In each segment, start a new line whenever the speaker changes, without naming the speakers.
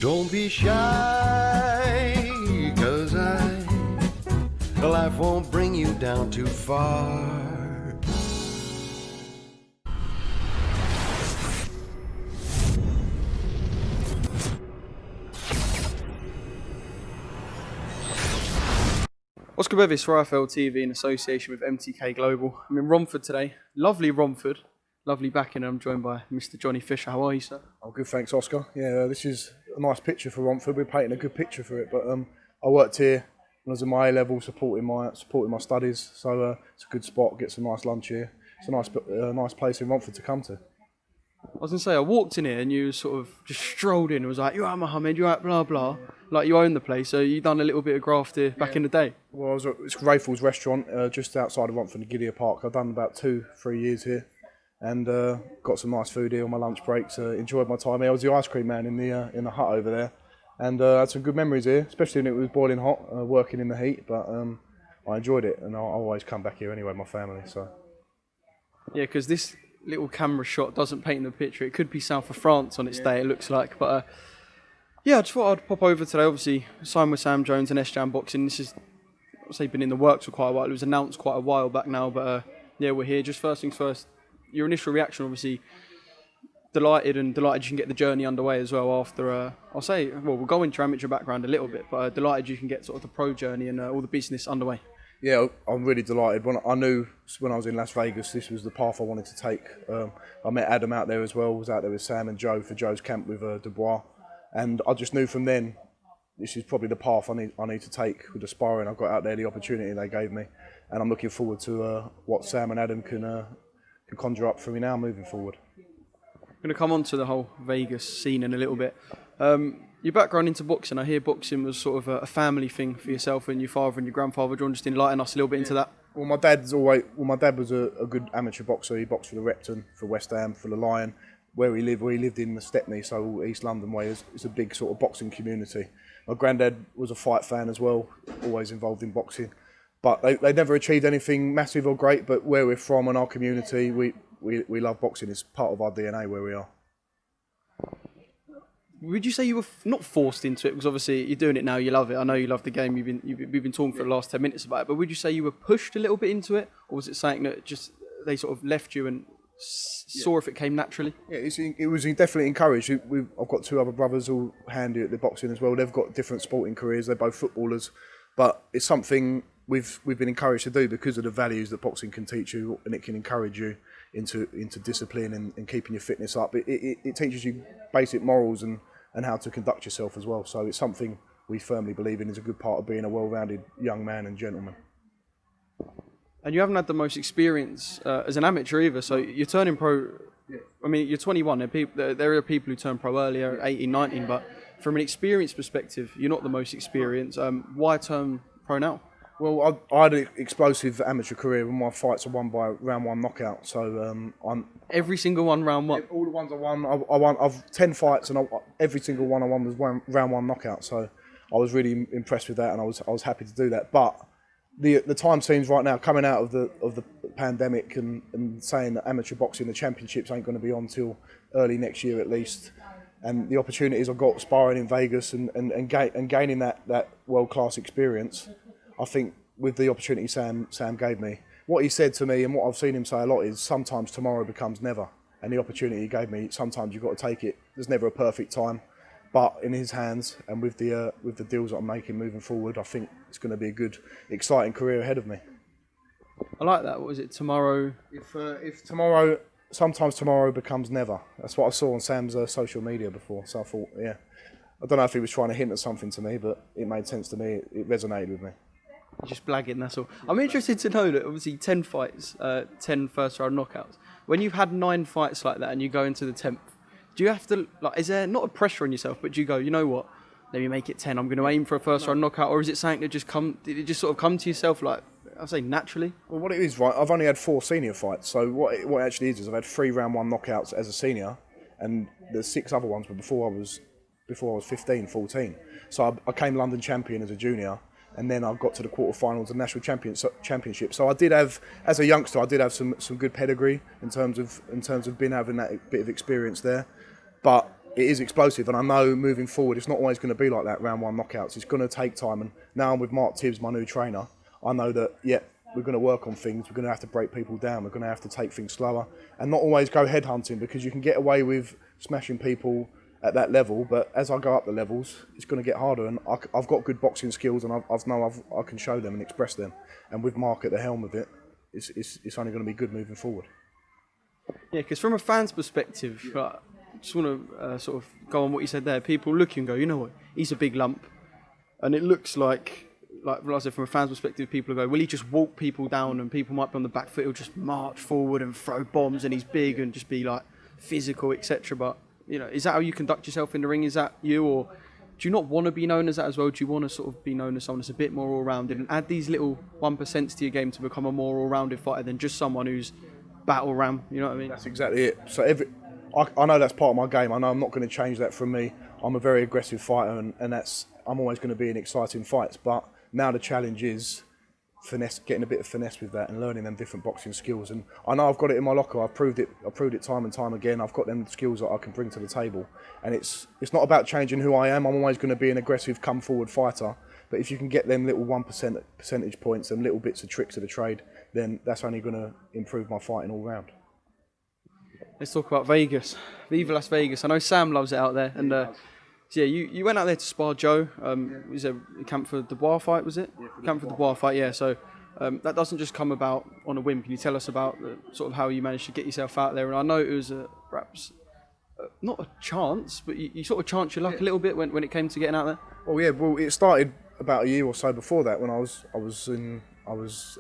Don't be shy, 'cause life won't bring you down too far.
What's good, BEVIS for IFL TV in association with MTK Global. I'm in Romford today. Lovely Romford. Lovely backing. I'm joined by Mr. Johnny Fisher. How are you, sir?
Oh, good, thanks, Oscar. Yeah, this is a nice picture for Romford. We're painting a good picture for it. But I worked here when I was in my A level, supporting my studies. So it's a good spot. Get some nice lunch here. It's a nice place in Romford to come to.
I was going to say, I walked in here and you sort of just strolled in and was like, "You are Mohammed, you are blah, blah." Like you own the place, so you done a little bit of graft here back in the day.
Well, it's Rayful's restaurant just outside of Romford in Gideon Park. I've done about 2-3 years here and got some nice food here on my lunch breaks. Enjoyed my time here. I was the ice cream man in the hut over there and had some good memories here, especially when it was boiling hot, working in the heat. But I enjoyed it and I always come back here anyway, my family. So
Yeah, because this little camera shot doesn't paint the picture. It could be south of France on its day, it looks like. But yeah, I just thought I'd pop over today. Obviously, signed with Sam Jones and S-Jam Boxing. This is, I'd say, been in the works for quite a while. It was announced quite a while back now, but yeah, we're here. Just first things first, your initial reaction, obviously, delighted you can get the journey underway as well after, I'll say, well, we'll go into your amateur background a little bit, but delighted you can get sort of the pro journey and all the business underway.
yeah, I'm really delighted. I knew when I was in Las Vegas, this was the path I wanted to take. I met Adam out there as well. Was out there with Sam and Joe for Joe's camp with Dubois. And I just knew from then, this is probably the path I need to take with the sparring. I got out there, the opportunity they gave me, and I'm looking forward to what Sam and Adam can conjure up for me now moving forward.
I'm going to come on to the whole Vegas scene in a little bit. Your background into boxing, I hear boxing was sort of a family thing for yourself and your father and your grandfather. Do you want to just enlighten us a little bit into that?
Well, my dad was a good amateur boxer. He boxed for the Repton, for West Ham, for the Lion. Where he lived in the Stepney, so East London way, it's a big sort of boxing community. My granddad was a fight fan as well, always involved in boxing. But they never achieved anything massive or great, but where we're from and our community, we love boxing. It's part of our DNA where we are.
Would you say you were not forced into it? Because obviously you're doing it now, you love it. I know you love the game, we've been talking for the last 10 minutes about it, but would you say you were pushed a little bit into it? Or was it something that just they sort of left you and saw if it came naturally?
Yeah, it was definitely encouraged. I've got 2 other brothers all handy at the boxing as well. They've got different sporting careers. They're both footballers, but it's something we've been encouraged to do because of the values that boxing can teach you, and it can encourage you into discipline and keeping your fitness up. It teaches you basic morals and how to conduct yourself as well. So it's something we firmly believe in is a good part of being a well-rounded young man and gentleman.
And you haven't had the most experience as an amateur either, so you're turning pro. I mean, you're 21. There are people who turn pro earlier, 18, 19, but from an experience perspective, you're not the most experienced. Why turn pro now?
Well, I had an explosive amateur career, and my fights are won by round 1 knockout. So
Every single one round 1?
All the ones I won, I've 10 fights, and every single one I won was round 1 knockout. So I was really impressed with that, and I was happy to do that. But the time seems right now, coming out of the pandemic and saying that amateur boxing, the championships ain't going to be on till early next year at least, and the opportunities I've got sparring in Vegas and gaining that world-class experience, I think with the opportunity Sam gave me, what he said to me and what I've seen him say a lot is sometimes tomorrow becomes never, and the opportunity he gave me, sometimes you've got to take it. There's never a perfect time. But in his hands and with the deals that I'm making moving forward, I think it's going to be a good, exciting career ahead of me.
I like that. What was it, tomorrow?
If sometimes tomorrow becomes never. That's what I saw on Sam's social media before. So I thought, yeah, I don't know if he was trying to hint at something to me, but it made sense to me. It resonated with me.
Just blagging, that's all. I'm interested to know that obviously 10 fights, 10 first round knockouts. When you've had 9 fights like that and you go into the 10th, do you have to, is there not a pressure on yourself, but do you go, you know what, let me make it 10, I'm going to aim for a first round knockout, or is it something that did it just sort of come to yourself, like, I'll say naturally?
Well, what it is, right, I've only had 4 senior fights, so what it actually is I've had 3 round 1 knockouts as a senior, and the 6 other ones were before I was 15, 14. So I came London champion as a junior, and then I got to the quarterfinals of national championship. So I did have, as a youngster, I did have some good pedigree in terms of having that bit of experience there. But it is explosive, and I know moving forward it's not always going to be like that round one knockouts. It's going to take time, and now I'm with Mark Tibbs, my new trainer. I know that we're going to work on things. We're going to have to break people down. We're going to have to take things slower and not always go headhunting, because you can get away with smashing people at that level, but as I go up the levels, it's going to get harder. And I've got good boxing skills, and I can show them and express them. And with Mark at the helm of it, it's only going to be good moving forward.
Yeah, because from a fan's perspective, I just want to sort of go on what you said there. People look and go, you know what, he's a big lump. And it looks like I said, from a fan's perspective, people go, will he just walk people down, and people might be on the back foot, he'll just march forward and throw bombs, and he's big and just be like physical, etc. But, you know, is that how you conduct yourself in the ring? Is that you? Or do you not want to be known as that as well? Do you want to sort of be known as someone that's a bit more all-rounded and add these little 1% to your game to become a more all-rounded fighter than just someone who's battle ram? You know what I mean?
That's exactly it. So I know that's part of my game. I know I'm not going to change that from me. I'm a very aggressive fighter, and I'm always going to be in exciting fights. But now the challenge is getting a bit of finesse with that and learning them different boxing skills. And I know I've got it in my locker. I've proved it time and time again. I've got them skills that I can bring to the table. And it's not about changing who I am. I'm always going to be an aggressive, come forward fighter. But if you can get them little 1% percentage points and little bits of tricks of the trade, then that's only going to improve my fighting all round.
Let's talk about Vegas. Viva Las Vegas. I know Sam loves it out there. And so yeah, you went out there to spar Joe. Was it a camp for the Bois fight, was it? Yeah, camp for the Bois fight, yeah. So that doesn't just come about on a whim. Can you tell us about sort of how you managed to get yourself out there? And I know it was perhaps not a chance, but you sort of chanced your luck a little bit when it came to getting out there.
Well, yeah. Well, it started about a year or so before that, when I was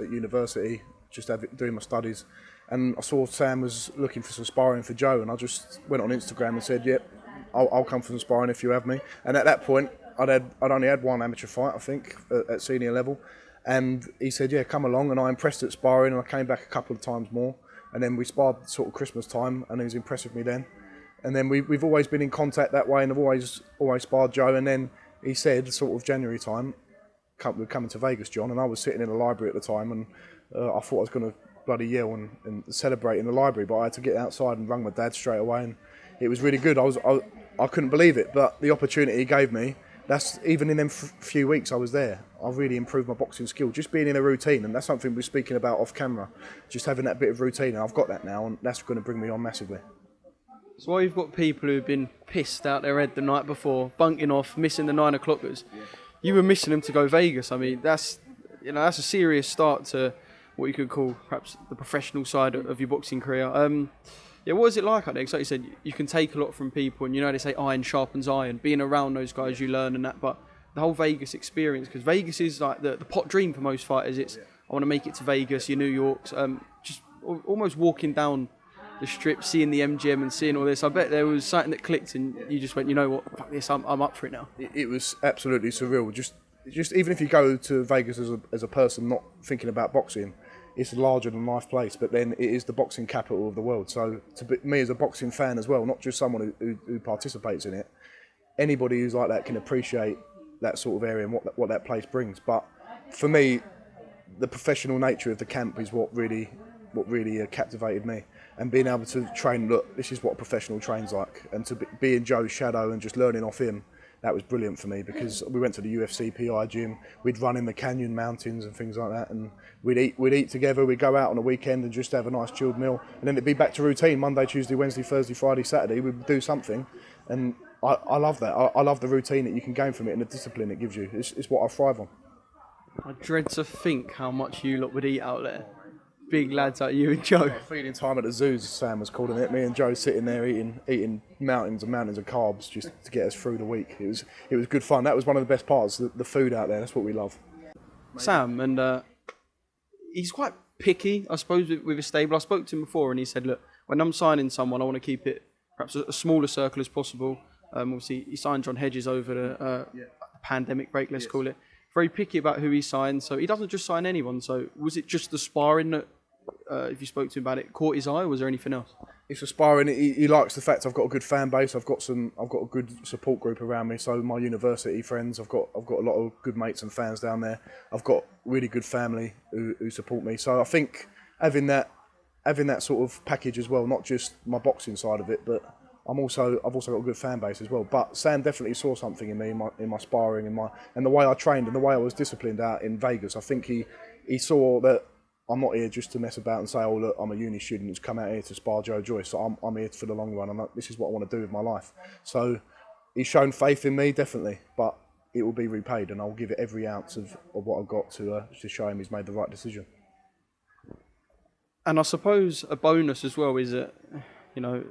at university, just doing my studies, and I saw Sam was looking for some sparring for Joe, and I just went on Instagram and said, "Yep, I'll come for some sparring if you have me." And at that point, I'd only had one amateur fight, I think, at senior level, and he said, "Yeah, come along." And I impressed at sparring, and I came back a couple of times more, and then we sparred sort of Christmas time, and he was impressed with me then. And then we've always been in contact that way, and I've always sparred Joe. And then he said, sort of January time, we're coming to Vegas, John. And I was sitting in the library at the time, and I thought I was going to bloody yell and celebrate in the library, but I had to get outside and rung my dad straight away, and it was really good. I couldn't believe it, but the opportunity he gave me, that's even in them few weeks I was there, I really improved my boxing skill, just being in a routine. And that's something we're speaking about off camera, just having that bit of routine, and I've got that now, and that's going to bring me on massively.
So while you've got people who've been pissed out their head the night before, bunking off, missing the 9 o'clockers, you were missing them to go Vegas. I mean, that's a serious start to what you could call perhaps the professional side of your boxing career. Yeah, what was it like out there? Because like you said, you can take a lot from people, and you know they say iron sharpens iron. Being around those guys, you learn and that. But the whole Vegas experience, because Vegas is like the pot dream for most fighters. It's I want to make it to Vegas, your New York's, just almost walking down the strip, seeing the MGM and seeing all this. I bet there was something that clicked, and you just went, you know what, fuck this, I'm up for it now.
It was absolutely surreal. Just even if you go to Vegas as a person not thinking about boxing, it's a larger than life place, but then it is the boxing capital of the world. So me as a boxing fan as well, not just someone who participates in it, anybody who's like that can appreciate that sort of area and what that place brings. But for me, the professional nature of the camp is what really captivated me. And being able to train, look, this is what a professional trains like, and to be in Joe's shadow and just learning off him, that was brilliant for me, because we went to the UFC PI gym, we'd run in the Canyon Mountains and things like that, and we'd eat together, we'd go out on a weekend and just have a nice chilled meal, and then it'd be back to routine, Monday, Tuesday, Wednesday, Thursday, Friday, Saturday, we'd do something, and I love that. I love the routine that you can gain from it and the discipline it gives you. It's what I thrive on.
I dread to think how much you lot would eat out there. Big lads like you and Joe.
Feeding time at the zoos, Sam was calling it. Me and Joe sitting there eating mountains and mountains of carbs just to get us through the week. It was good fun. That was one of the best parts, the food out there. That's what we love.
Sam, and he's quite picky, I suppose, with his stable. I spoke to him before, and he said, look, when I'm signing someone, I want to keep it perhaps a smaller circle as possible. Obviously, he signed John Hedges over the pandemic break, let's call it. Very picky about who he signed, so he doesn't just sign anyone. So was it just the sparring that, if you spoke to him about it, caught his eye, or was there anything else?
It's aspiring. He likes the fact I've got a good fan base. I've got a good support group around me. So my university friends, I've got a lot of good mates and fans down there. I've got really good family who support me. So I think having that sort of package as well, not just my boxing side of it, but I've also got a good fan base as well. But Sam definitely saw something in me, in my sparring, and the way I trained and the way I was disciplined out in Vegas. I think he saw that I'm not here just to mess about and say, oh look, I'm a uni student who's come out here to spar Joe Joyce. So I'm here for the long run, and this is what I want to do with my life. So he's shown faith in me, definitely, but it will be repaid, and I'll give it every ounce of what I've got to show him he's made the right decision.
And I suppose a bonus as well is that, you know,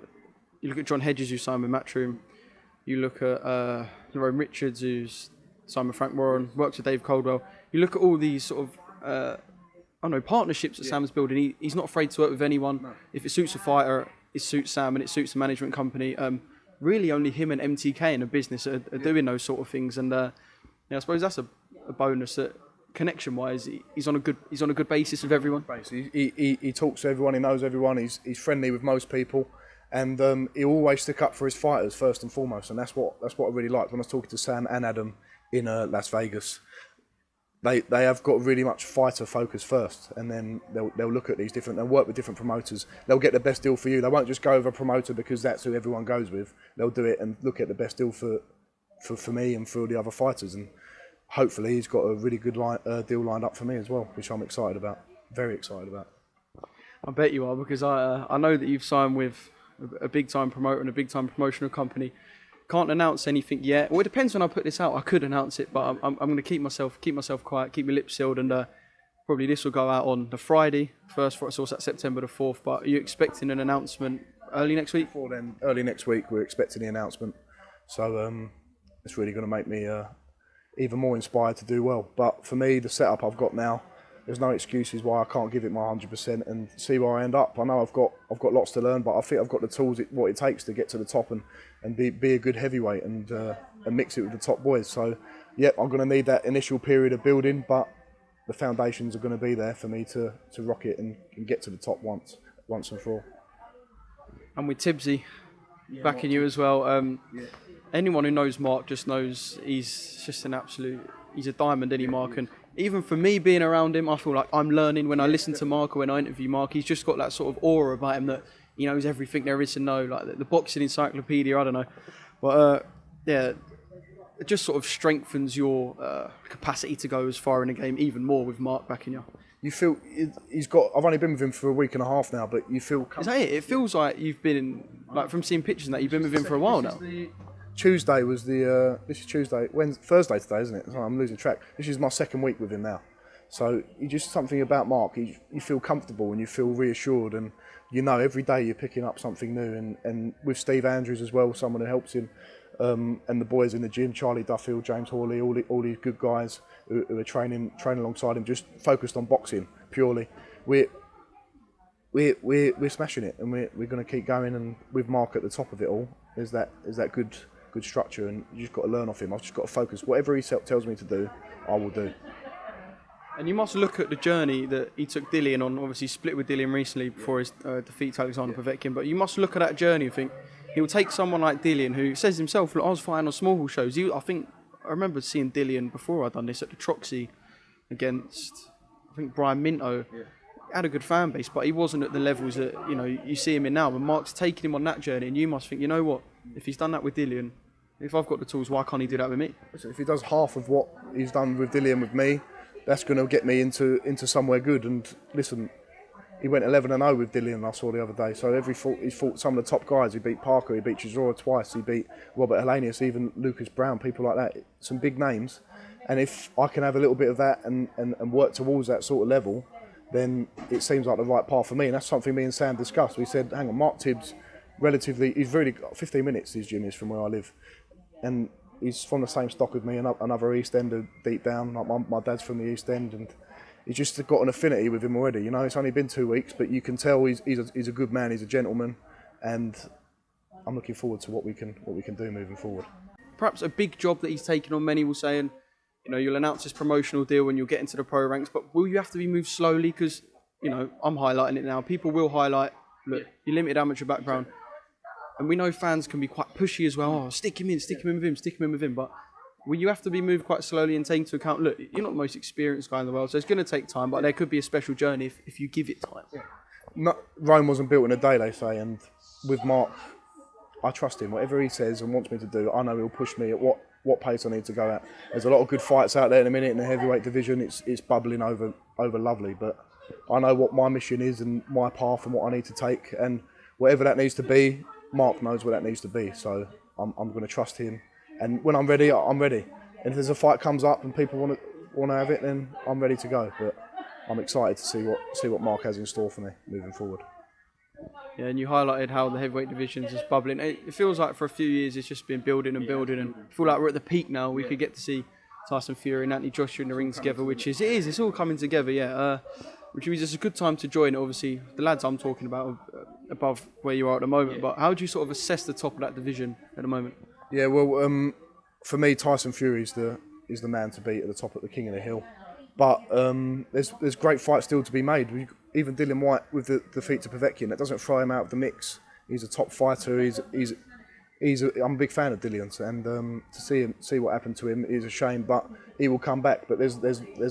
you look at John Hedges, who signed with Matchroom. You look at Jerome Richards, who's signed with Frank Warren, works with Dave Coldwell. You look at all these sort of, partnerships that Sam's building. He's not afraid to work with anyone. No. If it suits a fighter, it suits Sam and it suits the management company. Really, only him and MTK in a business are doing those sort of things. And I suppose that's a bonus that, connection-wise, he's on a good basis with everyone.
He talks to everyone. He knows everyone. He's friendly with most people. And he'll always stick up for his fighters first and foremost, and that's what I really liked when I was talking to Sam and Adam in Las Vegas. They have got really much fighter focus first, and then they'll look at they'll work with different promoters. They'll get the best deal for you. They won't just go with a promoter because that's who everyone goes with. They'll do it and look at the best deal for me and for the other fighters. And hopefully he's got a really good deal lined up for me as well, which I'm excited about. Very excited about.
I bet you are, because I know that you've signed with a big time promoter and a big time promotional company. Can't announce anything yet. Well, it depends when I put this out. I could announce it, but I'm going to keep myself quiet, keep my lips sealed, and probably this will go out on the Friday, first, so it's at September the 4th. But are you expecting an announcement early next week?
Before then, early next week, we're expecting the announcement. So it's really going to make me even more inspired to do well. But for me, the setup I've got now, there's no excuses why I can't give it my 100% and see where I end up. I know I've got lots to learn, but I think I've got the tools, what it takes to get to the top and be a good heavyweight and mix it with the top boys. So, yep, I'm going to need that initial period of building, but the foundations are going to be there for me to rock it and get to the top once and for all.
And with Tibbsy backing you as well, anyone who knows Mark just knows he's just he's a diamond, isn't he, Mark? And even for me being around him, I feel like I'm learning when I listen to Mark or when I interview Mark. He's just got that sort of aura about him that he knows everything there is to know, like the boxing encyclopedia, I don't know. But it just sort of strengthens your capacity to go as far in the game even more with Mark backing you.
You feel I've only been with him for a week and a half now, but you feel...
Is that it? It feels like you've been, like from seeing pictures and that, you've been with him for a while now.
Tuesday was this is Tuesday, Thursday today, isn't it? Sorry, I'm losing track. This is my second week with him now. So you just something about Mark, you feel comfortable and you feel reassured, and you know every day you're picking up something new. And with Steve Andrews as well, someone who helps him, and the boys in the gym, Charlie Duffield, James Hawley, all these good guys who are training alongside him, just focused on boxing purely. We're smashing it, and we're going to keep going. And with Mark at the top of it all, is that good structure, and you just got to learn off him. I've just got to focus. Whatever he tells me to do, I will do.
And you must look at the journey that he took Dillian on. Obviously, split with Dillian recently before his defeat to Alexander Povetkin. But you must look at that journey and think he'll take someone like Dillian, who says himself, "Look, I was fighting on small hall shows." I remember seeing Dillian before I'd done this at the Troxy against Brian Minto. Yeah. Had a good fan base, but he wasn't at the levels that you see him in now. And Mark's taking him on that journey, and you must think, you know what? If he's done that with Dillian, if I've got the tools, why can't he do that with me?
If he does half of what he's done with Dillian with me, that's going to get me into somewhere good. And listen, he went 11-0 with Dillian, I saw the other day. So he's fought some of the top guys. He beat Parker, he beat Chisora twice, he beat Robert Helenius, even Lucas Brown, people like that. Some big names. And if I can have a little bit of that and work towards that sort of level, then it seems like the right path for me. And that's something me and Sam discussed. We said, hang on, Mark Tibbs, he's really got 15 minutes, his gym is from where I live. And he's from the same stock with me, another East Ender deep down. Like my dad's from the East End, and he's just got an affinity with him already. It's only been 2 weeks, but you can tell he's a good man, he's a gentleman, and I'm looking forward to what we can do moving forward.
Perhaps a big job that he's taken on. Many will say, and you'll announce this promotional deal and you'll get into the pro ranks, but will you have to be moved slowly? Because I'm highlighting it now. People will highlight, look, your limited amateur background. And we know fans can be quite pushy as well. Oh, stick him in with him. But will you have to be moved quite slowly and take into account, look, you're not the most experienced guy in the world, so it's going to take time, but there could be a special journey if you give it time.
Rome wasn't built in a day, they say, and with Mark, I trust him. Whatever he says and wants me to do, I know he'll push me at what pace I need to go at. There's a lot of good fights out there in a minute in the heavyweight division. It's bubbling over lovely, but I know what my mission is and my path and what I need to take, and whatever that needs to be, Mark knows what that needs to be. So I'm going to trust him, and when I'm ready, I'm ready. And if there's a fight comes up and people want to have it, then I'm ready to go. But I'm excited to see what Mark has in store for me moving forward.
Yeah, and you highlighted how the heavyweight division is just bubbling. It feels like for a few years it's just been building and building, and I feel like we're at the peak now. We could get to see Tyson Fury and Anthony Joshua in the ring together, it's all coming together, yeah. Which means it's a good time to join. Obviously, the lads I'm talking about are above where you are at the moment, but how do you sort of assess the top of that division at the moment?
Yeah, well, for me, Tyson Fury is the man to beat at the top of the King of the Hill. But there's great fights still to be made. Even Dillian Whyte with the defeat to Povetkin, that doesn't throw him out of the mix. He's a top fighter. I'm a big fan of Dillian, and to see what happened to him is a shame. But he will come back. But there's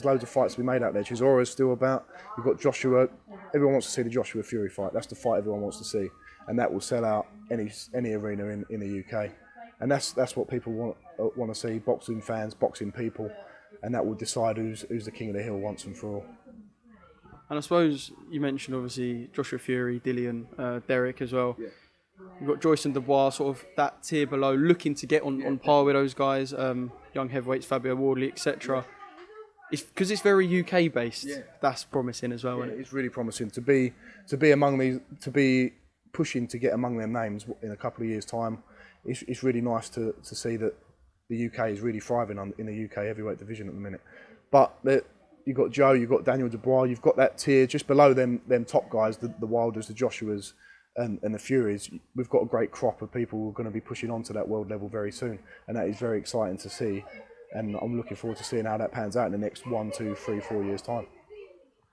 loads of fights to be made out there. Chisora's still about. You've got Joshua. Everyone wants to see the Joshua Fury fight. That's the fight everyone wants to see, and that will sell out any arena in the UK. And that's what people want to see. Boxing fans, boxing people. And that will decide who's the King of the Hill once and for all.
And I suppose you mentioned obviously Joshua Fury, Dillian, Derek as well. Yeah. You've got Joyce and Dubois, sort of that tier below, looking to get on par with those guys, young heavyweights, Fabio Wardley, etc. It's because it's very UK based. Yeah. That's promising as well.
Yeah, it's really promising to be among these, to be pushing to get among them names in a couple of years' time. It's really nice to see that the UK is really thriving in the UK heavyweight division at the minute. But you've got Joe, you've got Daniel Dubois, you've got that tier just below them top guys, the Wilders, the Joshuas and the Furies. We've got a great crop of people who are going to be pushing on to that world level very soon. And that is very exciting to see. And I'm looking forward to seeing how that pans out in the next 1, 2, 3, 4 years' time.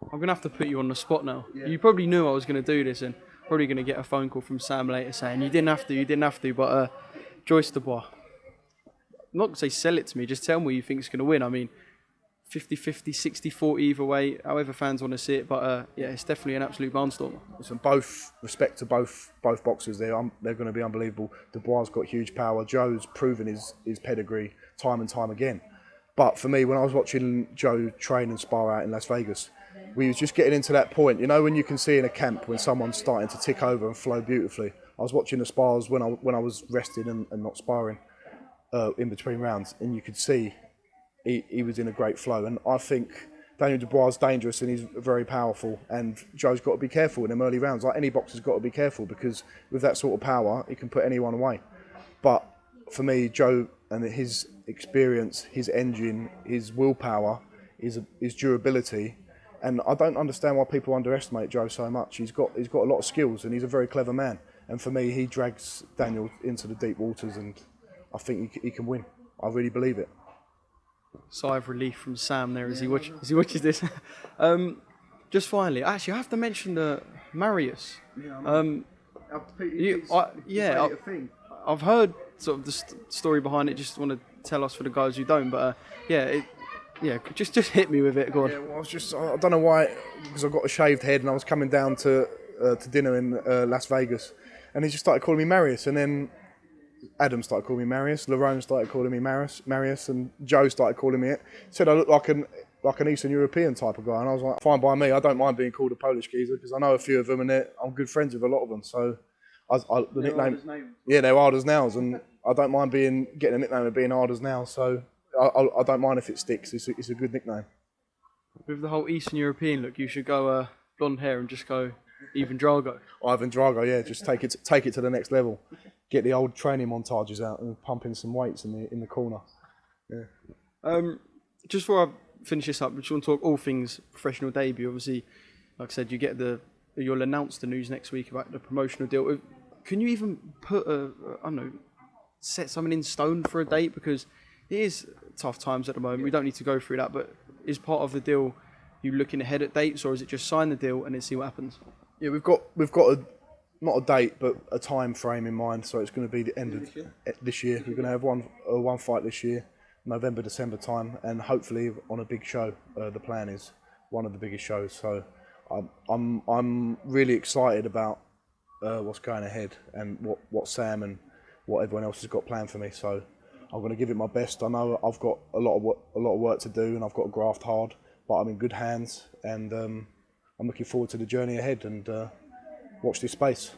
I'm going to have to put you on the spot now. Yeah. You probably knew I was going to do this, and probably going to get a phone call from Sam later saying, you didn't have to, but Joyce Dubois. I'm not going to say sell it to me, just tell me who you think is going to win. I mean, 50-50, 60-40 either way, however fans want to see it. But yeah, it's definitely an absolute barnstormer.
Listen, both respect to both boxers. They're going to be unbelievable. Dubois got huge power. Joe's proven his pedigree time and time again. But for me, when I was watching Joe train and spar out in Las Vegas, we was just getting into that point. You know, when you can see in a camp when someone's starting to tick over and flow beautifully. I was watching the spars when I was resting and not sparring in between rounds, and you could see he was in a great flow. And I think Daniel Dubois is dangerous and he's very powerful, and Joe's got to be careful in them early rounds. Like any boxer's got to be careful, because with that sort of power, he can put anyone away. But for me, Joe and his experience, his engine, his willpower, his durability, and I don't understand why people underestimate Joe so much. He's got a lot of skills and he's a very clever man. And for me, he drags Daniel into the deep waters, and I think he can win. I really believe it.
Sigh of relief from Sam there as he watches this. Just finally, actually, I have to mention Marius. I've heard sort of the story behind it. Just want to tell us for the guys who don't, but just hit me with it. Go on.
Yeah, well, I don't know why, because I've got a shaved head and I was coming down to dinner in Las Vegas, and he just started calling me Marius, and then Adam started calling me Marius, Lerone started calling me Marius, and Joe started calling me it. Said I look like an Eastern European type of guy, and I was like, fine by me. I don't mind being called a Polish geezer because I know a few of them, and I'm good friends with a lot of them. So the nickname, they're hard as nails, and I don't mind getting a nickname of being hard as nails. So I don't mind if it sticks. It's a good nickname.
With the whole Eastern European look, you should go blonde hair and just go Ivan Drago.
Ivan Drago, yeah. Just take it to the next level. Get the old training montages out and pump in some weights in the corner. Yeah.
Just before I finish this up, I just want to talk all things professional debut. Obviously, like I said, you'll announce the news next week about the promotional deal. Can you even put set something in stone for a date? Because it is tough times at the moment. We don't need to go through that, but is part of the deal you looking ahead at dates, or is it just sign the deal and then see what happens?
Yeah, we've got not a date, but a time frame in mind. So it's going to be the end of this year. We're going to have one fight this year, November, December time, and hopefully on a big show. The plan is one of the biggest shows. So I'm really excited about what's going ahead and what Sam what everyone else has got planned for me. So I'm going to give it my best. I know I've got a lot of work to do, and I've got to graft hard, but I'm in good hands, and I'm looking forward to the journey ahead, and watch this space.